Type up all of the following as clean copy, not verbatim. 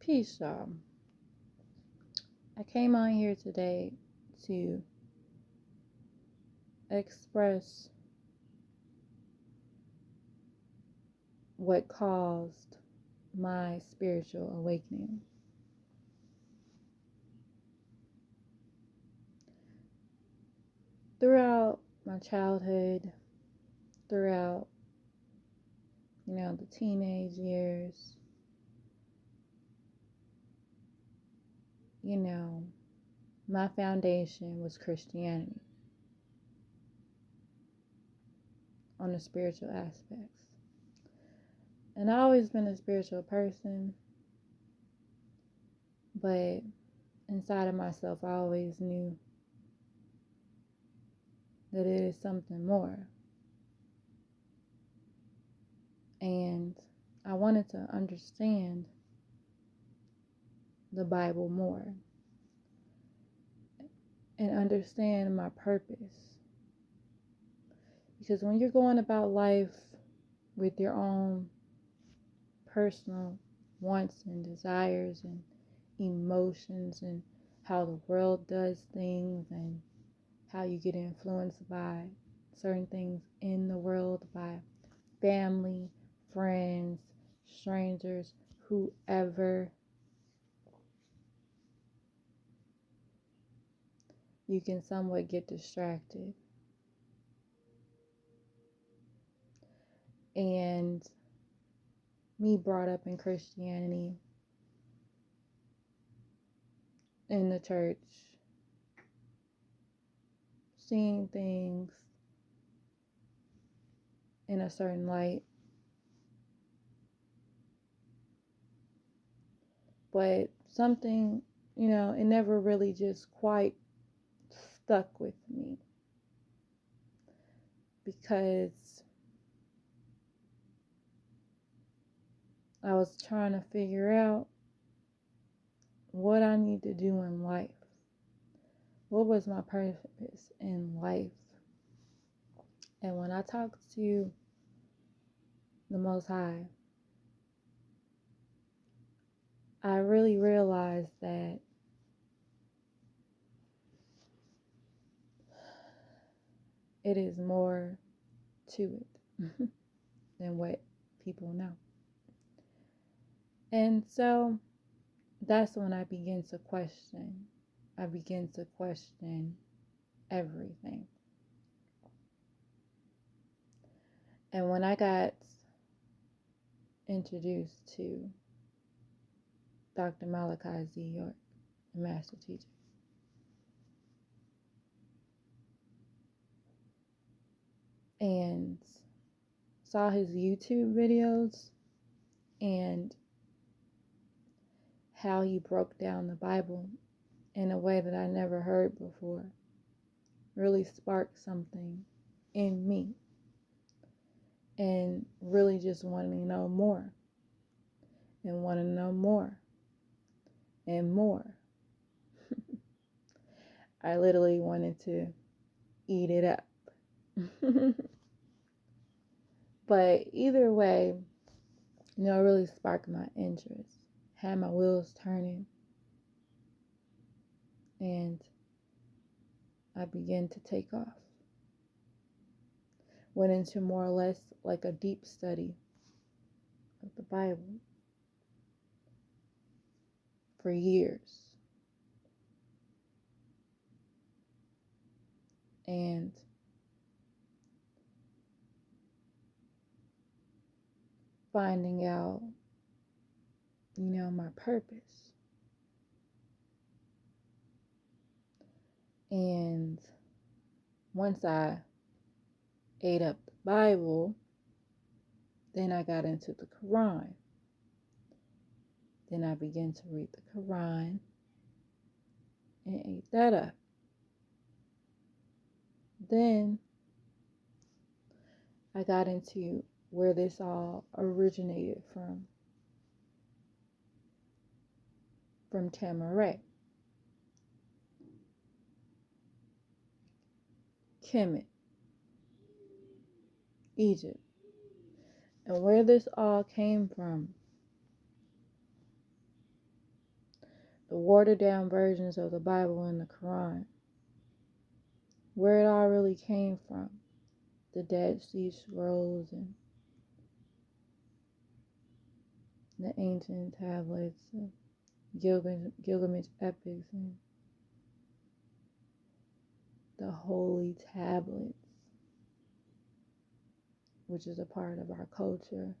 Peace, y'all. I came on here today to express what caused my spiritual awakening. Throughout my childhood, throughout, the teenage years, my foundation was Christianity on the spiritual aspects. And I've always been a spiritual person, but inside of myself, I always knew that it is something more. And I wanted to understand the Bible more and understand my purpose. Because when you're going about life with your own personal wants and desires and emotions and how the world does things and how you get influenced by certain things in the world, by family, friends, strangers, whoever, you can somewhat get distracted. And me brought up in Christianity, in the church, seeing things in a certain light, but something, it never really just quite stuck with me, because I was trying to figure out what I need to do in life. What was my purpose in life? And when I talked to the Most High, I really realized that it is more to it than what people know. And so that's when I begin to question. I begin to question everything. And when I got introduced to Dr. Malachi Z. York, the master teacher, and saw his YouTube videos and how he broke down the Bible in a way that I never heard before, really sparked something in me, and really just wanted to know more, and want to know more and more. I literally wanted to eat it up. But either way, it really sparked my interest, had my wheels turning, and I began to take off. Went into more or less like a deep study of the Bible for years. And finding out, my purpose. And once I ate up the Bible, then I got into the Quran. Then I began to read the Quran and ate that up. Then I got into where this all originated from Tamaray, Kemet, Egypt, and where this all came from. the watered down versions of the Bible and the Quran, where it all really came from, the Dead Sea Scrolls and the ancient tablets, the Gilgamesh epics, and the holy tablets, which is a part of our culture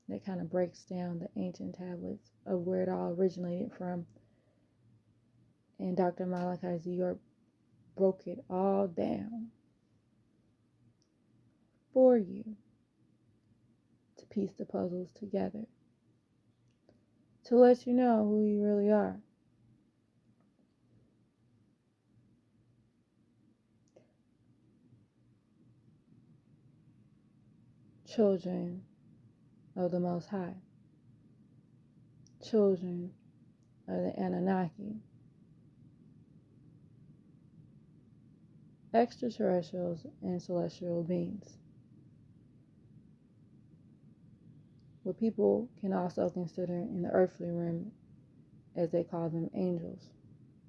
that kind of breaks down the ancient tablets of where it all originated from. And Dr. Malachi Z. York broke it all down for you to piece the puzzles together, to let you know who you really are. Children of the Most High, children of the Anunnaki, extraterrestrials and celestial beings. What people can also consider in the earthly realm, as they call them, angels,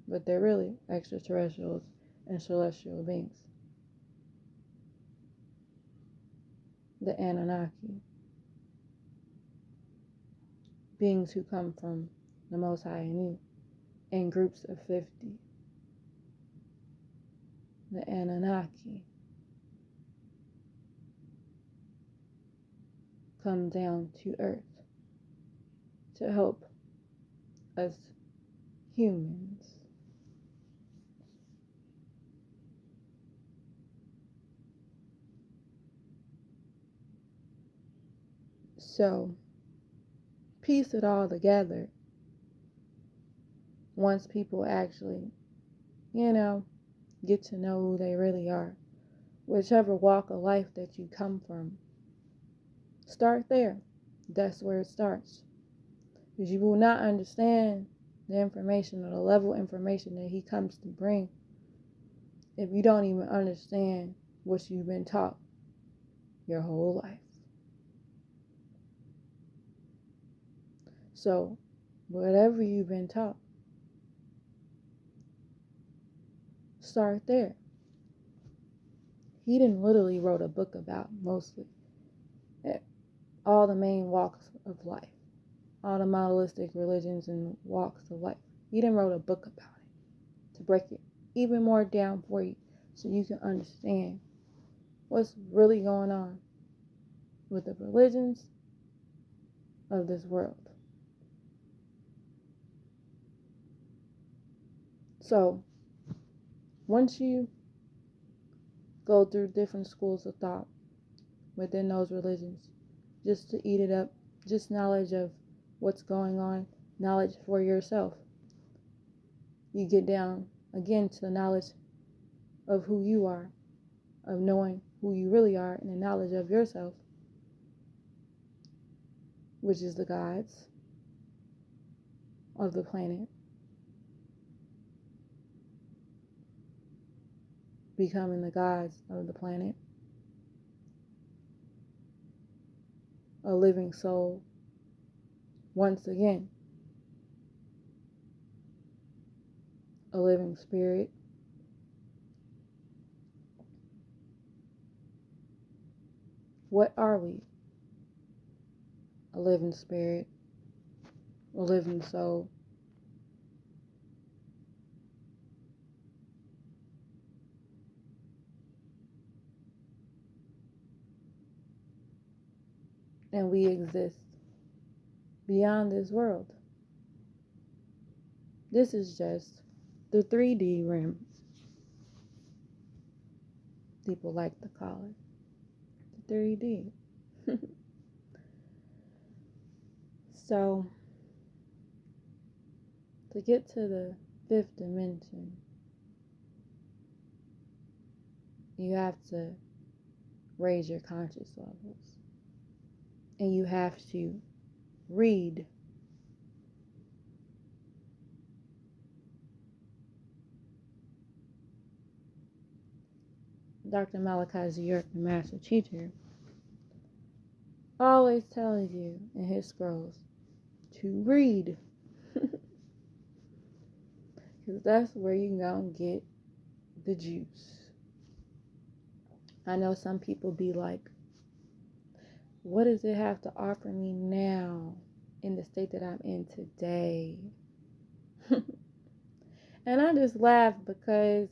but they're really extraterrestrials and celestial beings. The Anunnaki, beings who come from the Most High in groups of 50. The Anunnaki come down to earth to help us humans. So, piece it all together once people actually, get to know who they really are. Whichever walk of life that you come from, start there. That's where it starts. Because you will not understand the information or the level of information that he comes to bring if you don't even understand what you've been taught your whole life. So, whatever you've been taught, start there. He didn't literally wrote a book about mostly all the main walks of life, all the monolithic religions and walks of life. He didn't wrote a book about it to break it even more down for you so you can understand what's really going on with the religions of this world. So, once you go through different schools of thought within those religions, just to eat it up, just knowledge of what's going on, knowledge for yourself. You get down again to the knowledge of who you are, of knowing who you really are, and the knowledge of yourself, which is the gods of the planet. Becoming the gods of the planet. A living soul. Once again. A living spirit. What are we? A living spirit. A living soul. And we exist beyond this world. This is just the 3D realm. People like to call it the 3D. So, to get to the 5th dimension, you have to raise your conscious levels. And you have to read. Dr. Malachi Z. York, the master teacher, always tells you in his scrolls to read. Because that's where you gonna get the juice. I know some people be like, what does it have to offer me now in the state that I'm in today? And I just laugh because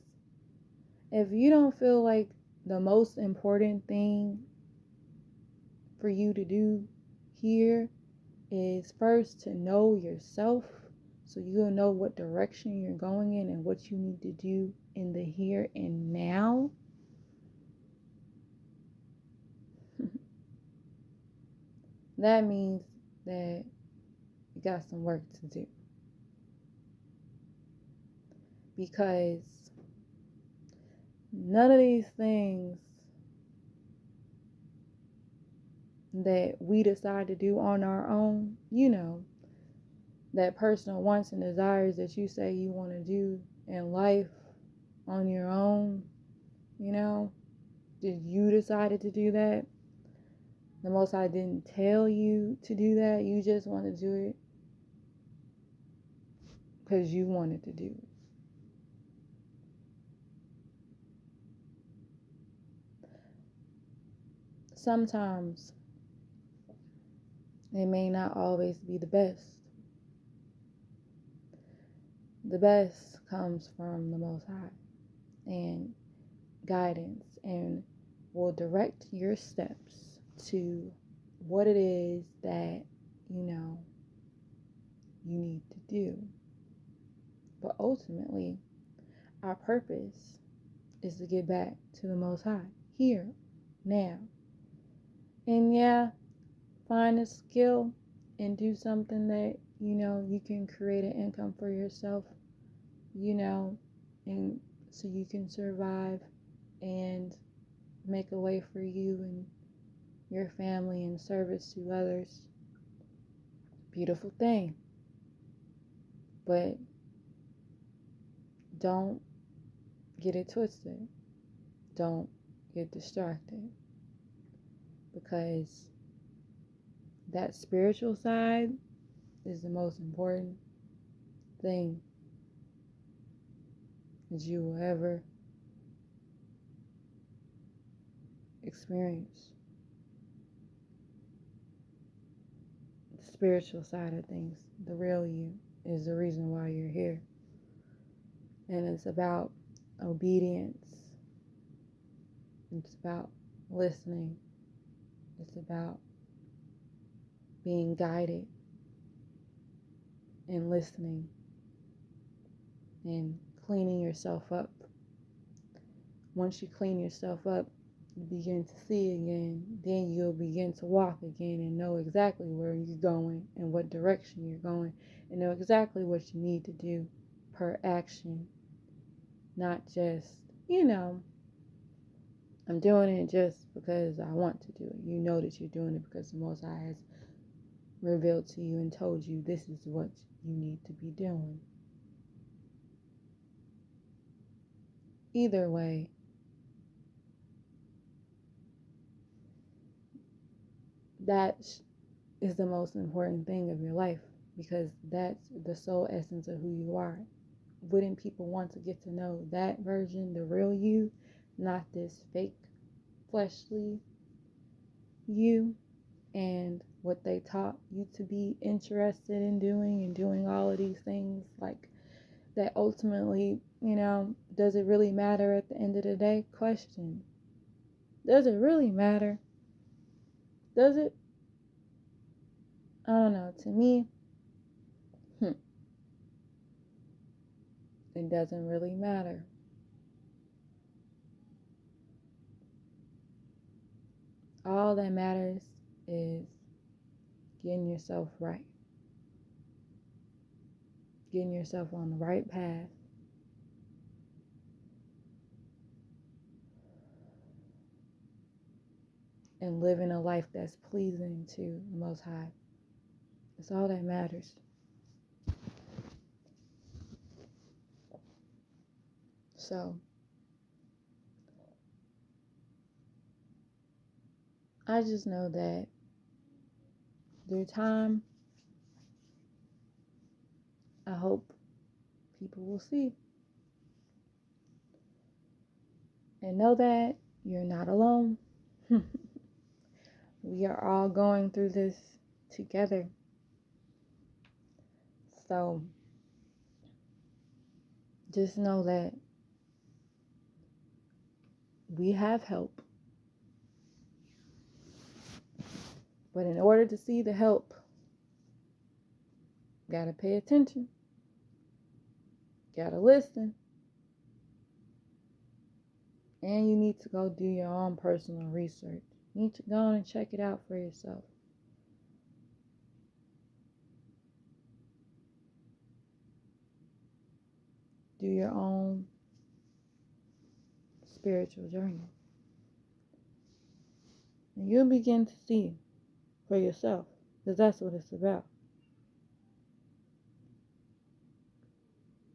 if you don't feel like the most important thing for you to do here is first to know yourself, so you'll know what direction you're going in and what you need to do in the here and now. That means that you got some work to do. Because none of these things that we decide to do on our own, that personal wants and desires that you say you want to do in life on your own, did you decided to do that? The Most High didn't tell you to do that. You just want to do it because you wanted to do it. Sometimes it may not always be the best. The best comes from the Most High and guidance, and will direct your steps to what it is that you need to do. But ultimately, our purpose is to get back to the Most High here, now. And yeah, find a skill and do something that you can create an income for yourself, and so you can survive and make a way for you and your family and service to others. Beautiful thing. But don't get it twisted. Don't get distracted. Because that spiritual side is the most important thing that you will ever experience. The spiritual side of things, the real you, is the reason why you're here. And it's about obedience. It's about listening. It's about being guided and listening and cleaning yourself up. Once you clean yourself up, you begin to see again. Then you'll begin to walk again and know exactly where you're going and what direction you're going, and know exactly what you need to do per action. Not just, I'm doing it just because I want to do it. You know that you're doing it because the Most High has revealed to you and told you this is what you need to be doing. Either way, that is the most important thing of your life, because that's the sole essence of who you are. Wouldn't people want to get to know that version, the real you, not this fake, fleshly you, and what they taught you to be interested in doing and doing all of these things like that? Ultimately, does it really matter at the end of the day? Question. Does it really matter? Does it? I don't know. To me, it doesn't really matter. All that matters is getting yourself right. Getting yourself on the right path. And living a life that's pleasing to the Most High. That's all that matters. So, I just know that through time, I hope people will see. And know that you're not alone. We are all going through this together. So just know that we have help. But in order to see the help, you gotta pay attention. You gotta listen. And you need to go do your own personal research. You need to go on and check it out for yourself. Do your own spiritual journey. And you'll begin to see for yourself. Because that's what it's about.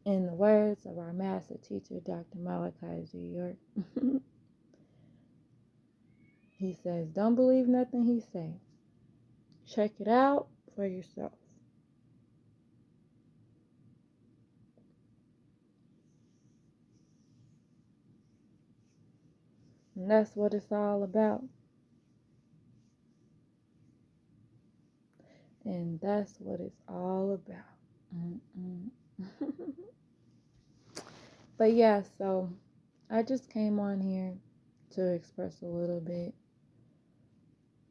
In the words of our master teacher, Dr. Malachi Z. York, he says, don't believe nothing he say. Check it out for yourself. And that's what it's all about. And that's what it's all about. But yeah, so I just came on here to express a little bit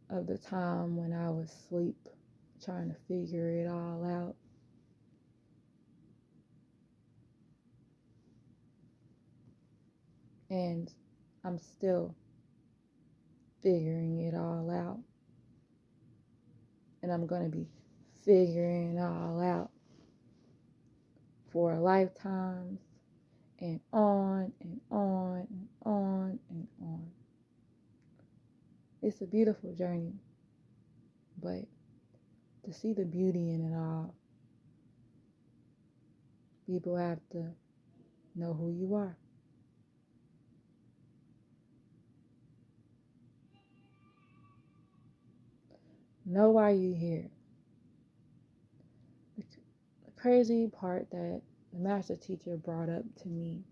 of the time when I was asleep, trying to figure it all out. And I'm still figuring it all out. And I'm going to be figuring it all out for lifetimes and on and on and on and on. It's a beautiful journey, but to see the beauty in it all, people have to know who you are. Know why you're here. The crazy part that the master teacher brought up to me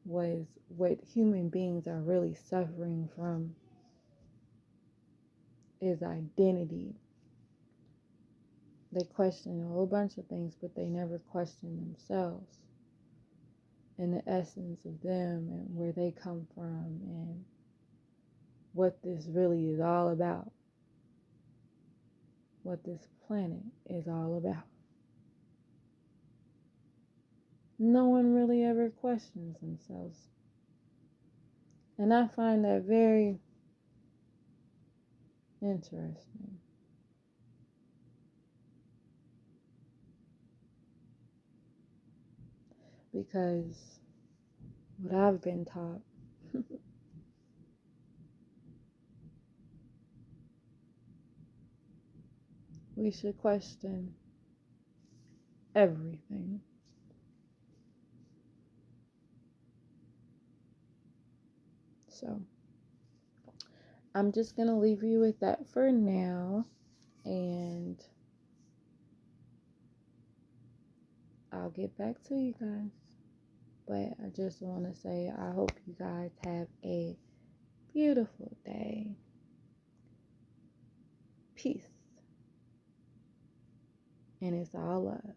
was what human beings are really suffering from is identity. They question a whole bunch of things, but they never question themselves and the essence of them and where they come from and what this really is all about. What this planet is all about. No one really ever questions themselves. And I find that very interesting. Because what I've been taught we should question everything. So I'm just going to leave you with that for now. And I'll get back to you guys. But I just want to say I hope you guys have a beautiful day. Peace. And it's all love.